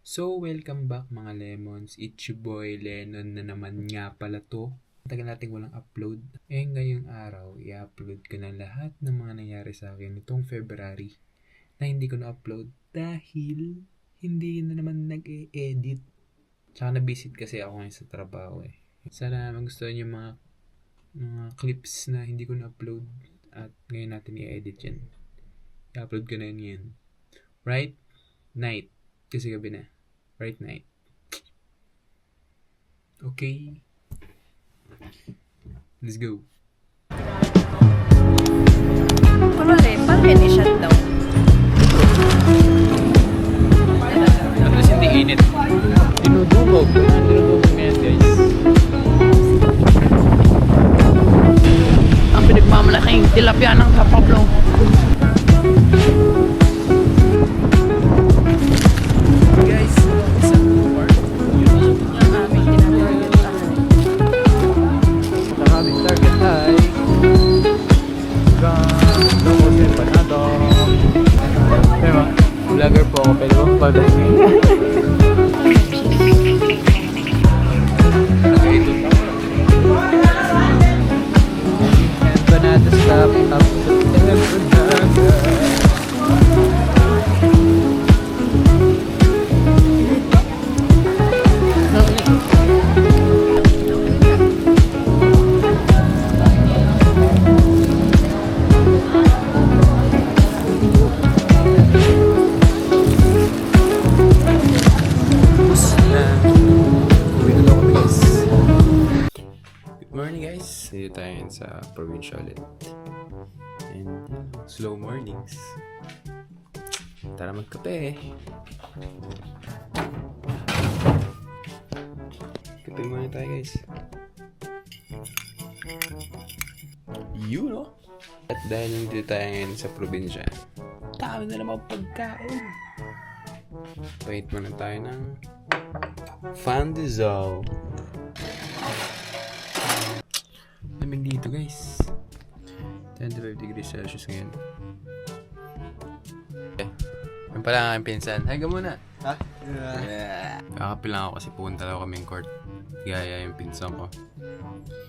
So, welcome back mga Lemons. It's your boy Lennon na naman nga pala to. Tagal natin walang upload. Ngayong araw, i-upload ko na lahat ng mga nangyari sa akin nitong February na hindi ko na-upload dahil hindi na naman nag-e-edit. Tsaka na-visit kasi ako ngayon sa trabaho eh. Sana magustuhan yung mga clips na hindi ko na-upload at ngayon natin i-edit yan. I-upload ko na yun ngayon. Right? Night. Kasi gabi na. Right night. Okay. Let's go. Parang i-shut down. Tapos hindi init. Dinudumog. Dinudumog ngayon guys. Ang pinagmamalaking tilapia ng Kapablo. Guys, isang war. Yung aming tinatagyan. Sa aming target ay Tapos yung panado. Diba? Vlogger po ako, pwede mo pag-vlog. And banana stop up Dito tayo sa probinsya ulit. And slow mornings. Tara magkape. Kape muna tayo guys. You know? At dahil dito tayo ngayon sa probinsya, dami na naman pagkain. Wait muna tayo ng Fandizal. Lamig dito guys. 25 degrees Celsius ngayon. Yan pala ang aking pinsan. Hi ka muna. Ha? Kakapil lang ako kasi punta lang kaming court. Gaya yung pinsan ko.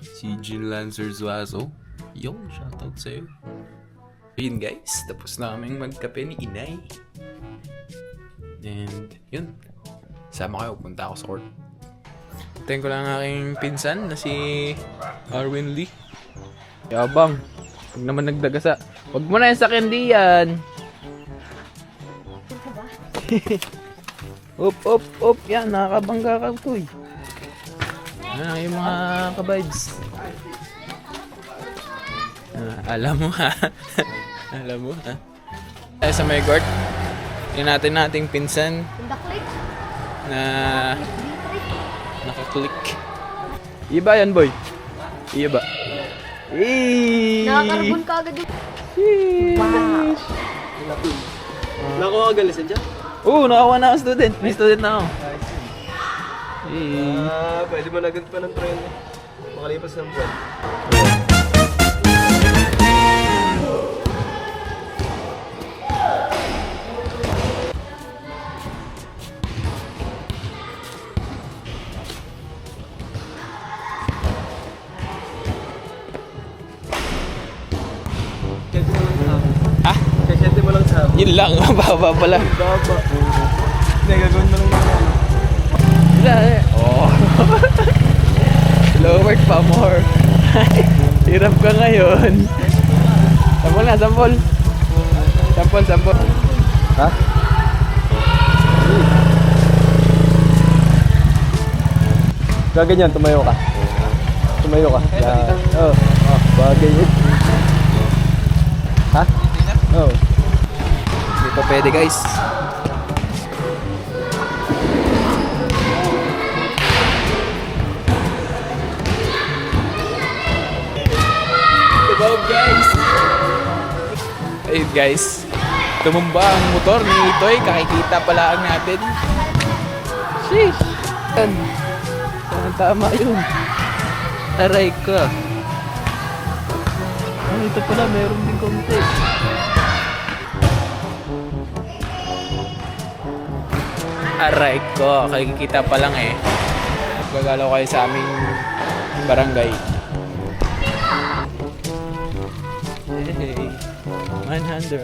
Si Jean Lancer Zuazo. Yung shoutout sa'yo. Yun guys. Tapos na kaming magkape ni Inay. And yun. Sama kayo. Punta ako sa court. Tayo ko lang ang aking pinsan na si Arwin Lee. Yabang. Huwag naman nagdagasa. Huwag mo na yung sakyan diyan. Up. Yan, nakakabangga ka to eh. Yan yung mga kabibes. Alam mo ha. Alam mo ha. Tayo sa may court. Yan nating pinsan na naka-click. Iba yan boy. Iba. Nakakarbon ka agad yung... Wow. Nakuha ka lisan dyan? Oo, nakakuha na ako student. May student na ako. Pwede mo nagad pa ng trend. Makalipas ng buwan. Kasi mo lang sa Yun lang, mababa pala. baba. Hindi, gagawin mo lang naman. Wala eh. Oh. Lower pa more. Hirap ka ngayon. Sampol na, sampol. Sampol. Ha? Gaganyan, tumayo ka. Tumayo ka. Yan. Oh, bagay yun. Ha? Oh. Hindi pa pwede guys. Hello guys. Ayun guys. Tumumba ang motor ni Itoy. Kakikita pala ang natin. Sheesh. Yan. Tama yun. Aray ka. Ito pala, meron din konti. Aray ko, kakikita pa lang eh. Gagalaw kayo sa aming barangay. Hey, manhunder.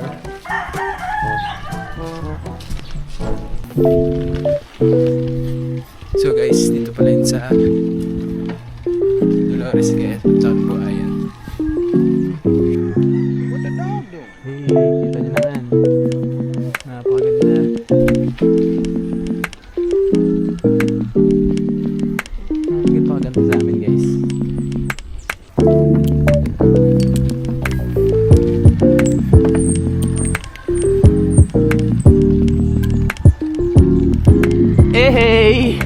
So guys, dito pala yun sa Dolores Quezon, sa Buhayan. Hey, kita nyo naman. Napakaganda. Napakaganda sa amin guys. Hey!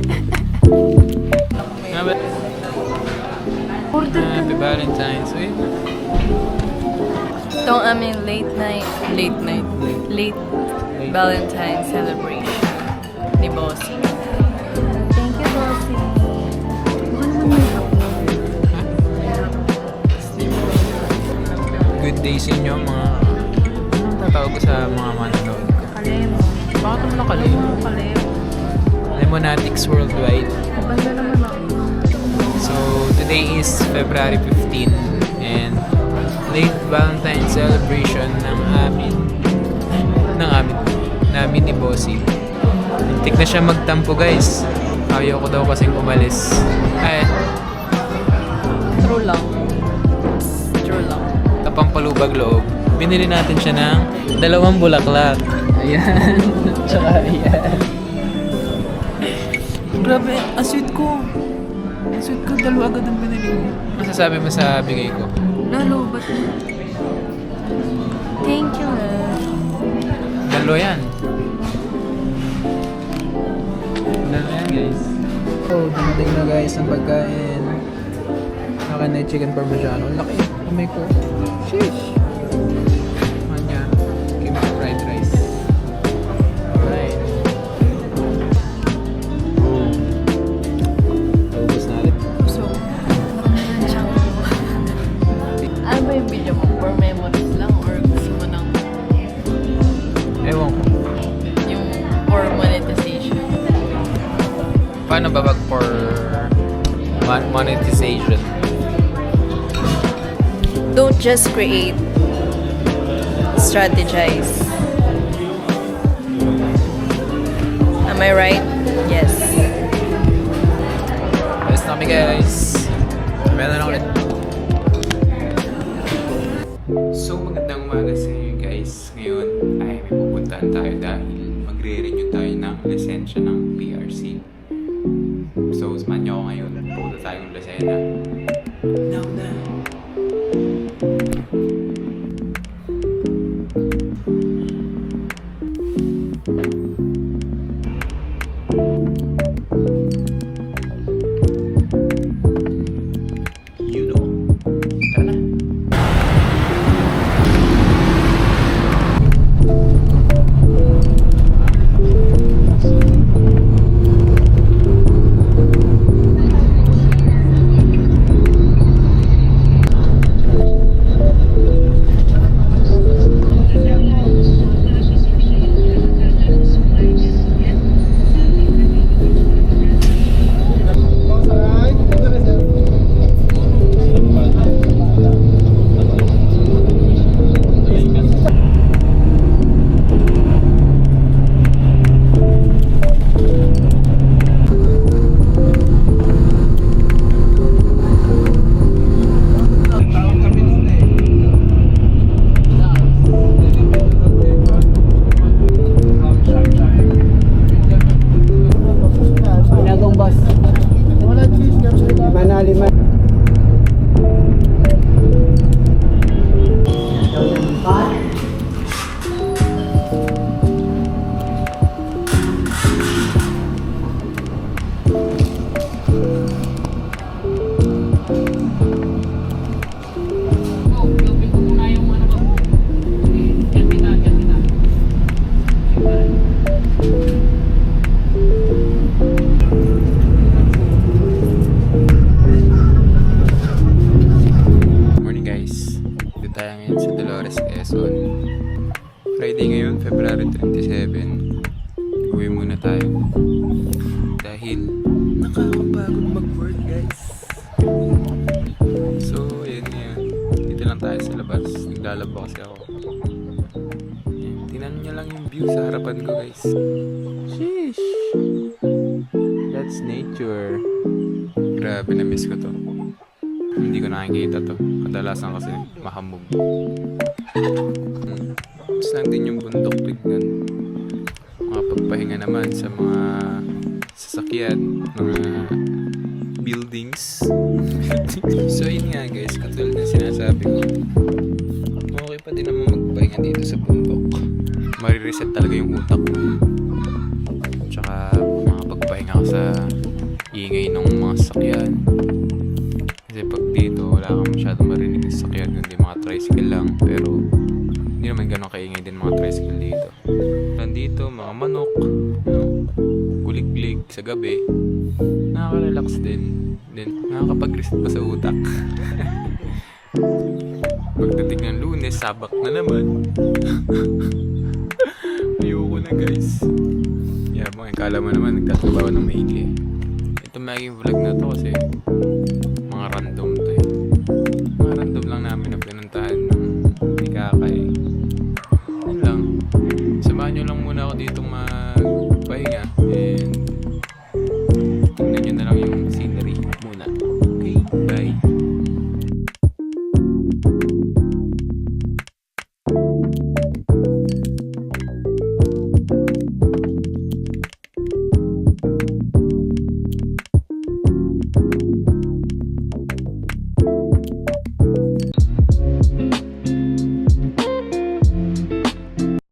Happy Valentine's Week. Ito ang aming late Valentine's celebration ni Bossy. Thank you, Bossy. Baka naman may Good day sa inyo mga... Anong tatawag ko sa mga manonood ko? kalemo. Bakit naman nakalimo? Kalemo. Lemonatics Worldwide. Banda naman ako. So, today is February 15 and late Valentine's celebration namin ni Bossy. Hintik na siya magtampo guys. Ayaw ko daw kasing umalis. Ay, True lang. kapampalubag loob. Binili natin siya ng 2 bulaklak. Ayan. Tsaka ayan. Grabe, ang sweet ko. Ang sweet ko, 2 agad ang binili ko. Masasabi mo sa bigay ko? Lalo, ba't thank you, love. 2 yan. 2 yan guys. Oh, dumating na guys ang pagkain. Akin na yung chicken parmigiano. Ang laki. Kamay ko. Sheesh. Manya. Give me fried rice. Alright. Ubus natin. So, maramihan siyang ano ba yung video mo? For memories lang or gusto mo ng Ewan ko. yung for monetization? Paano ba for monetization? Don't just create. Strategize. Am I right? Yes. Ayos na kami guys. Meron na ulit. So magandang umaga sa inyo guys. Ngayon ay may pupuntahan tayo dahil magre-renew tayo ng lisensya ng PRC. So samahan niyo ako ngayon. Pupunta tayong Lucena. Now na. You know. Tara na. sa harapan ko, guys. Sheesh! That's nature. Grabe, na-miss ko to. Hindi ko nakikita to. Kadalasan kasi mahamog. Gusto lang din yung bundok tignan. Makapagpahinga naman sa mga sasakyan, mga buildings. So yun nga guys, katulad na sinasabi ko, okay pa din naman magpahinga dito sa bundok. Marireset talaga yung utak mo. Tsaka makapagpahinga ka sa ingay ng mga sasakyan. Kasi pag dito wala kang masyadong marinig ng sasakyan, kundi mga tricycle lang. Pero hindi naman ganun kaingay din mga tricycle dito. Nandito mga manok, no? Gulig-gulig sa gabi. Nakaka-relax din. Then nakakapag-reset pa sa utak. Pagdating ng Lunes, sabak na naman. Ayoko na guys. Yabang ikala mo naman nagtatrabaho ng maigi. Ito maging vlog na to kasi mga random to eh. Mga random lang namin na pinuntahan ng ni Kakay. Yun lang. Samahan nyo lang muna ako dito